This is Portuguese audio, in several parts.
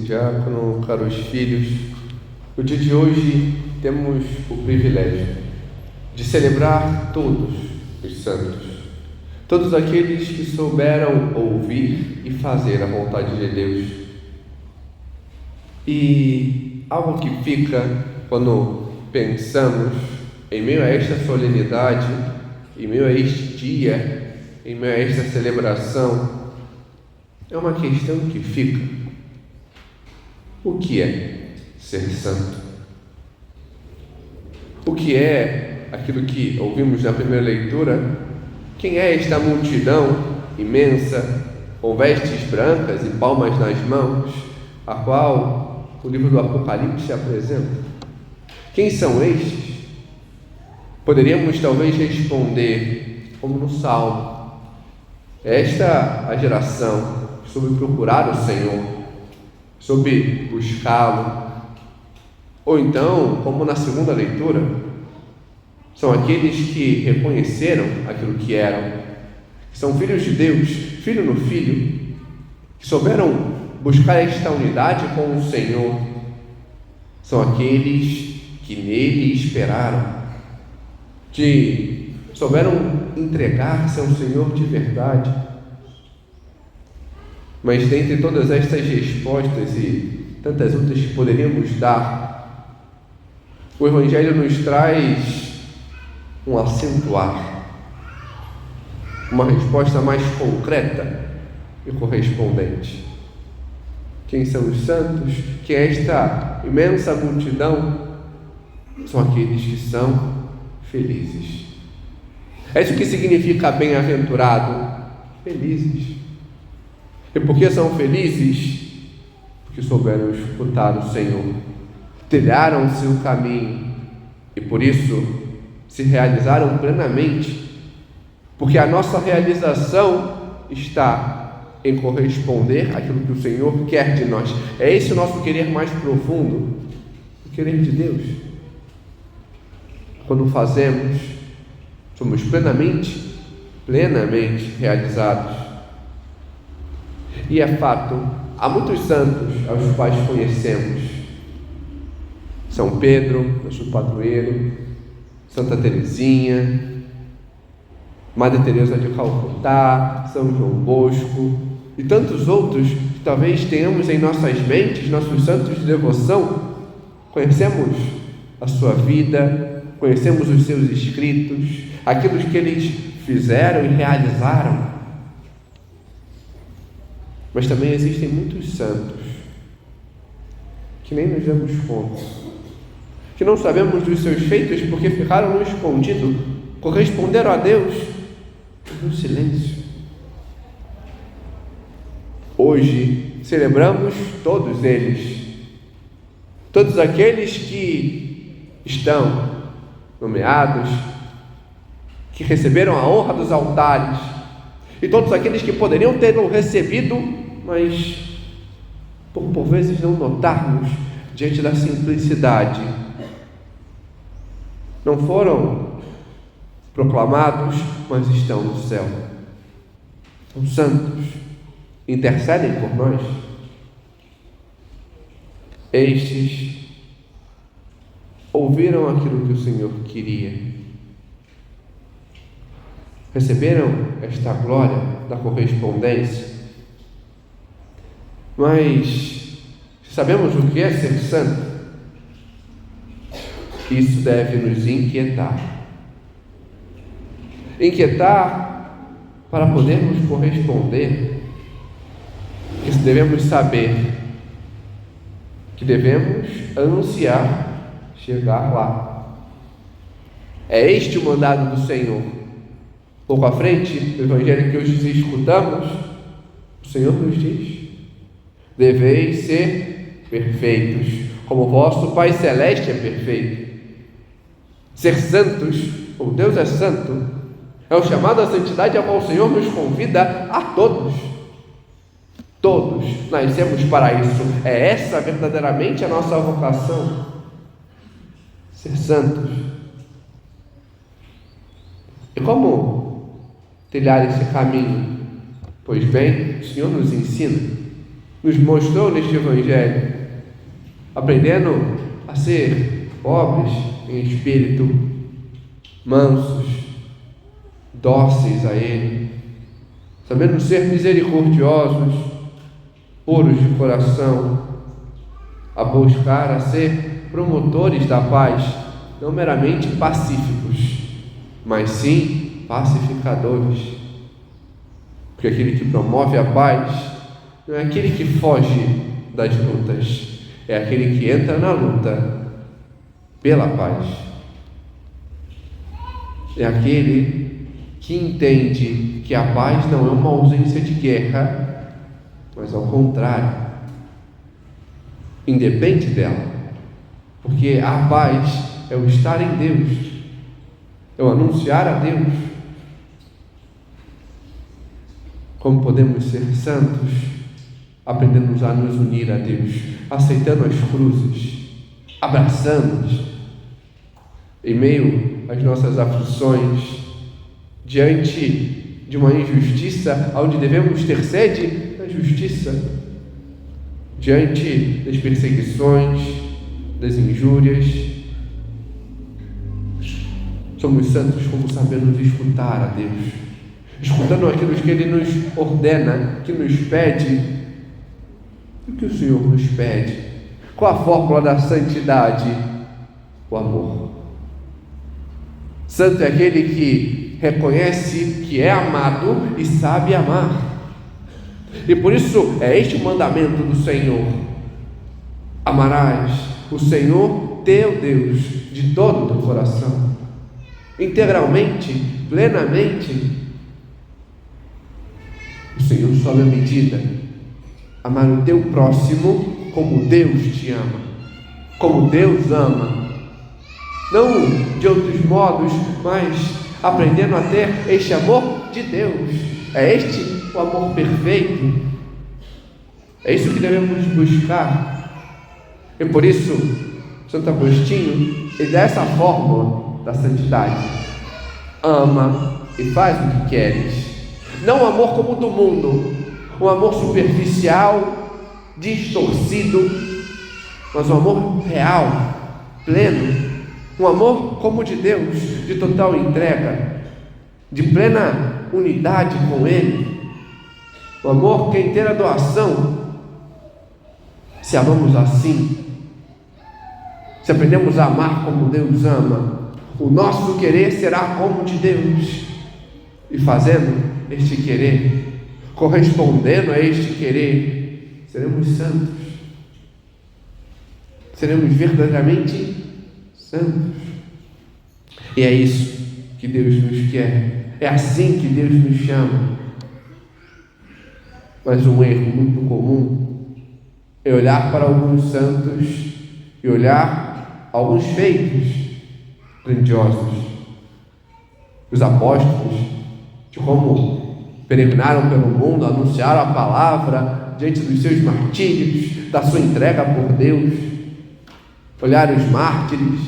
diácono, caros filhos, no dia de hoje temos o privilégio de celebrar todos os santos, todos aqueles que souberam ouvir e fazer a vontade de Deus. E algo que fica quando pensamos em meio a esta solenidade, em meio a este dia, em meio a esta celebração, é uma questão que fica. O que é ser santo? O que é aquilo que ouvimos na primeira leitura? Quem é esta multidão imensa, com vestes brancas e palmas nas mãos, a qual o livro do Apocalipse apresenta? Quem são estes? Poderíamos talvez responder, como no Salmo: esta a geração que soube procurar o Senhor, soube buscá-lo. Ou então, como na segunda leitura, são aqueles que reconheceram aquilo que eram, que são filhos de Deus, filho no filho, que souberam buscar esta unidade com o Senhor. São aqueles que nele esperaram, que souberam entregar-se ao Senhor de verdade. Mas dentre todas estas respostas e tantas outras que poderíamos dar, o Evangelho nos traz um acentuar, uma resposta mais concreta e correspondente. Quem são os santos? Que esta imensa multidão são aqueles que são felizes. É isso que significa bem-aventurado, felizes. E por que são felizes? Porque souberam escutar o Senhor, trilharam o seu caminho e por isso se realizaram plenamente, porque a nossa realização está em corresponder àquilo que o Senhor quer de nós. É esse o nosso querer mais profundo, o querer de Deus. Quando fazemos, somos plenamente realizados. E é fato, há muitos santos aos quais conhecemos: São Pedro, nosso padroeiro, Santa Teresinha, Madre Teresa de Calcutá, São João Bosco e tantos outros que talvez tenhamos em nossas mentes, nossos santos de devoção. Conhecemos a sua vida, conhecemos os seus escritos, aquilo que eles fizeram e realizaram. Mas também existem muitos santos que nem nos damos conta, que não sabemos dos seus feitos porque ficaram no escondido, corresponderam a Deus no silêncio. Hoje celebramos todos eles, todos aqueles que estão nomeados, que receberam a honra dos altares, e todos aqueles que poderiam ter recebido, mas por vezes não notarmos diante da simplicidade, não foram proclamados, mas estão no céu. São santos, intercedem por nós. Estes ouviram aquilo que o Senhor queria, receberam esta glória da correspondência. Mas sabemos o que é ser santo? Isso deve nos inquietar para podermos corresponder. Isso devemos saber que devemos ansiar chegar lá. É este o mandado do Senhor. Pouco à frente, no Evangelho que hoje escutamos, o Senhor nos diz: deveis ser perfeitos, como vosso Pai Celeste é perfeito. Ser santos, como Deus é santo, é o chamado à santidade ao qual o Senhor nos convida a todos. Todos nascemos para isso. É essa verdadeiramente a nossa vocação: ser santos. E como trilhar esse caminho? Pois bem, o Senhor nos ensina. nos mostrou neste Evangelho, aprendendo a ser pobres em espírito, mansos, dóceis a Ele, sabendo ser misericordiosos, puros de coração, a buscar a ser promotores da paz, não meramente pacíficos, mas sim pacificadores. Porque aquele que promove a paz não é aquele que foge das lutas, é aquele que entra na luta pela paz. É aquele que entende que a paz não é uma ausência de guerra, mas ao contrário, independe dela, porque a paz é o estar em Deus, é o anunciar a Deus. Como podemos ser santos? Aprendemos a nos unir a Deus, aceitando as cruzes, abraçando-nos em meio às nossas aflições, diante de uma injustiça, onde devemos ter sede da justiça, diante das perseguições, das injúrias. Somos santos como sabemos escutar a Deus, escutando aquilo que Ele nos ordena, que nos pede. O que o Senhor nos pede? Qual a fórmula da santidade? O amor. Santo é aquele que reconhece que é amado e sabe amar. E por isso é este o mandamento do Senhor: amarás o Senhor teu Deus de todo o teu coração, integralmente, plenamente. O Senhor sobe a medida. Amar o teu próximo como Deus te ama, como Deus ama, não de outros modos, mas aprendendo a ter este amor de Deus. É este o amor perfeito, é isso que devemos buscar. E por isso Santo Agostinho, ele dá essa fórmula da santidade: ama e faz o que queres. Não o amor como o do mundo, um amor superficial, distorcido, mas um amor real, pleno, um amor como o de Deus, de total entrega, de plena unidade com Ele, um amor que é inteira doação. Se amamos assim, se aprendemos a amar como Deus ama, o nosso querer será como o de Deus, e fazendo este querer, correspondendo a este querer, seremos santos, seremos verdadeiramente santos. E é isso que Deus nos quer, é assim que Deus nos chama. Mas um erro muito comum é olhar para alguns santos e olhar alguns feitos grandiosos. Os apóstolos, de como peregrinaram pelo mundo, anunciaram a palavra diante dos seus martírios, da sua entrega por Deus. Olhar os mártires,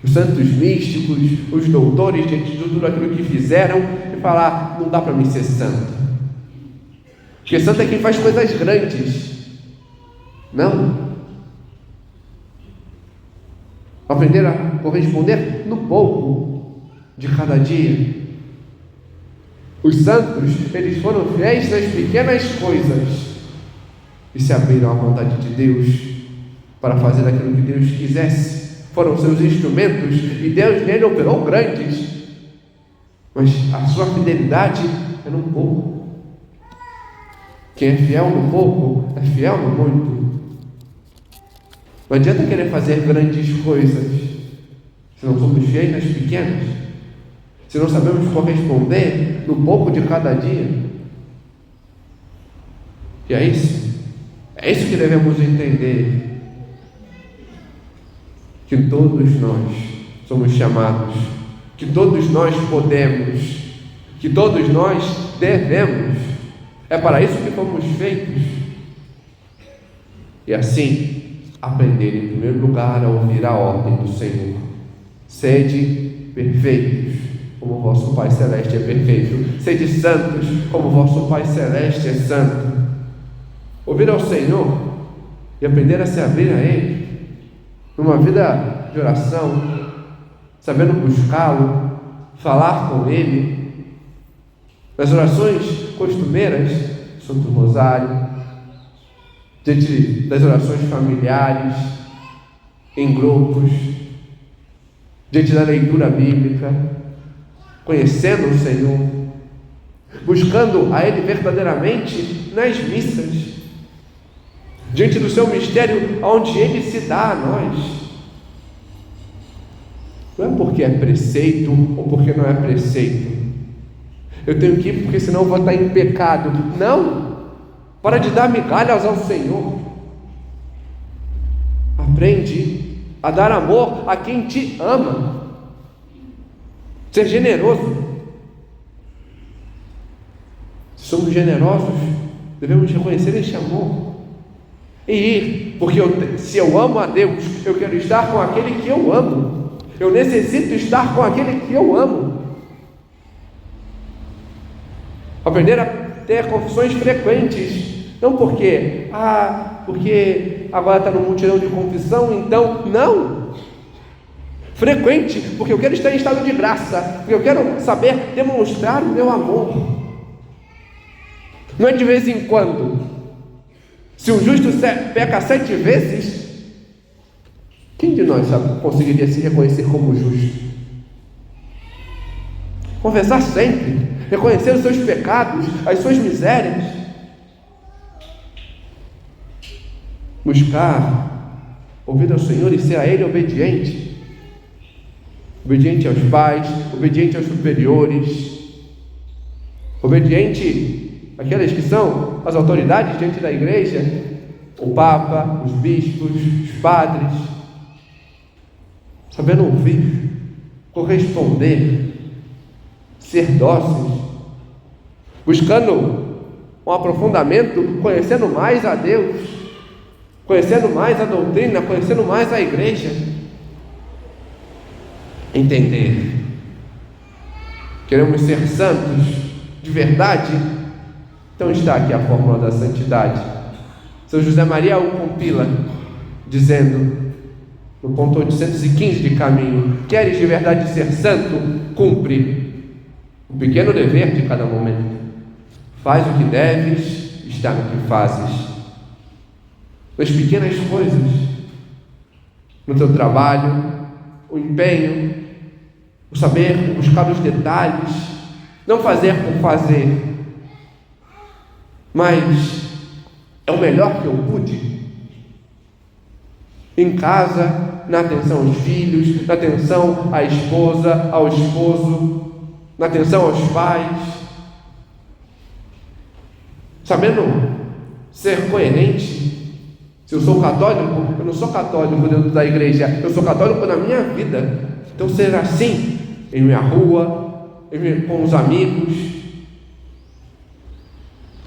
os santos místicos, os doutores, diante de tudo aquilo que fizeram, e falar: não dá para mim ser santo, porque santo é quem faz coisas grandes. Não. Aprender a corresponder no pouco de cada dia. Os santos, eles foram fiéis nas pequenas coisas e se abriram à vontade de Deus para fazer aquilo que Deus quisesse. Foram seus instrumentos e Deus nele operou grandes, mas a sua fidelidade é no pouco. Quem é fiel no pouco é fiel no muito. Não adianta querer fazer grandes coisas se não somos fiéis nas pequenas, se não sabemos corresponder no pouco de cada dia. E é isso que devemos entender, que todos nós somos chamados, que todos nós podemos, que todos nós devemos. É para isso que fomos feitos. E assim, aprender em primeiro lugar a ouvir a ordem do Senhor: sede perfeitos, como vosso Pai Celeste é perfeito. Sede santos, como vosso Pai Celeste é santo. Ouvir ao Senhor e aprender a se abrir a Ele, numa vida de oração, sabendo buscá-lo, falar com Ele, nas orações costumeiras, Santo Rosário, diante das orações familiares, em grupos, diante da leitura bíblica, conhecendo o Senhor, buscando a Ele verdadeiramente nas missas, diante do seu mistério, onde Ele se dá a nós. Não é porque é preceito ou porque não é preceito. Eu tenho que ir porque senão eu vou estar em pecado. Não! Para de dar migalhas ao Senhor. Aprende a dar amor a quem te ama. Ser generoso. Se somos generosos, devemos reconhecer este amor e ir, porque se eu amo a Deus, eu quero estar com aquele que eu amo. Eu necessito estar com aquele que eu amo. Aprender a ter confissões frequentes, não porque agora está no multidão de confissão, então não. Frequente, porque eu quero estar em estado de graça, porque eu quero saber demonstrar o meu amor. Não é de vez em quando. Se o justo peca 7 vezes, quem de nós conseguiria se reconhecer como justo? Confessar sempre, reconhecer os seus pecados, as suas misérias, buscar ouvir ao Senhor e ser a Ele obediente, obediente aos pais, obediente aos superiores, obediente àquelas que são as autoridades diante da igreja, o Papa, os bispos, os padres, sabendo ouvir, corresponder, ser dóceis, buscando um aprofundamento, conhecendo mais a Deus, conhecendo mais a doutrina, conhecendo mais a igreja. Entender. Queremos ser santos de verdade? Então está aqui a fórmula da santidade. São José Maria o compila, dizendo, no ponto 815 de Caminho: queres de verdade ser santo? Cumpre o pequeno dever de cada momento. Faz o que deves, está no que fazes. Nas pequenas coisas, no teu trabalho, o empenho, o saber, o buscar os detalhes, não fazer por fazer, mas é o melhor que eu pude. Em casa, na atenção aos filhos, na atenção à esposa, ao esposo, na atenção aos pais, sabendo ser coerente. Se eu sou católico, eu não sou católico dentro da igreja, eu sou católico na minha vida. Então ser assim, em minha rua, com os amigos,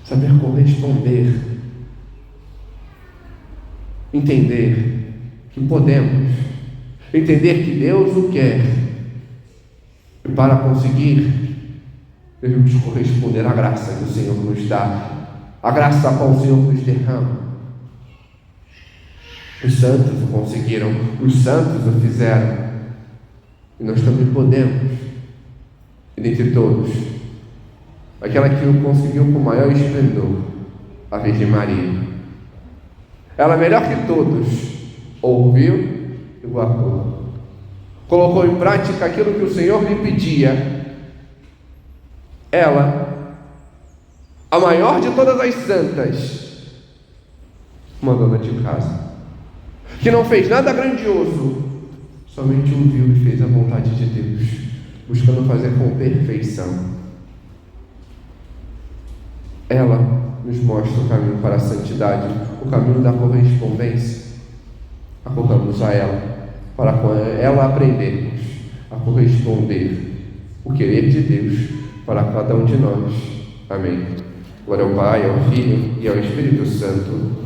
saber corresponder, entender que podemos, entender que Deus o quer, e para conseguir, devemos corresponder à graça que o Senhor nos dá, a graça a qual o Senhor nos derrama. Os santos o conseguiram, os santos o fizeram, e nós também podemos, e dentre todos, aquela que o conseguiu com maior esplendor, a Virgem Maria. Ela, melhor que todos, ouviu e guardou, colocou em prática aquilo que o Senhor lhe pedia. Ela, a maior de todas as santas, uma dona de casa, que não fez nada grandioso, somente ouviu e fez a vontade de Deus, buscando fazer com perfeição. Ela nos mostra o caminho para a santidade, o caminho da correspondência. Acorramos a ela, para com ela aprendermos a corresponder o querer de Deus para cada um de nós. Amém. Glória ao Pai, ao Filho e ao Espírito Santo,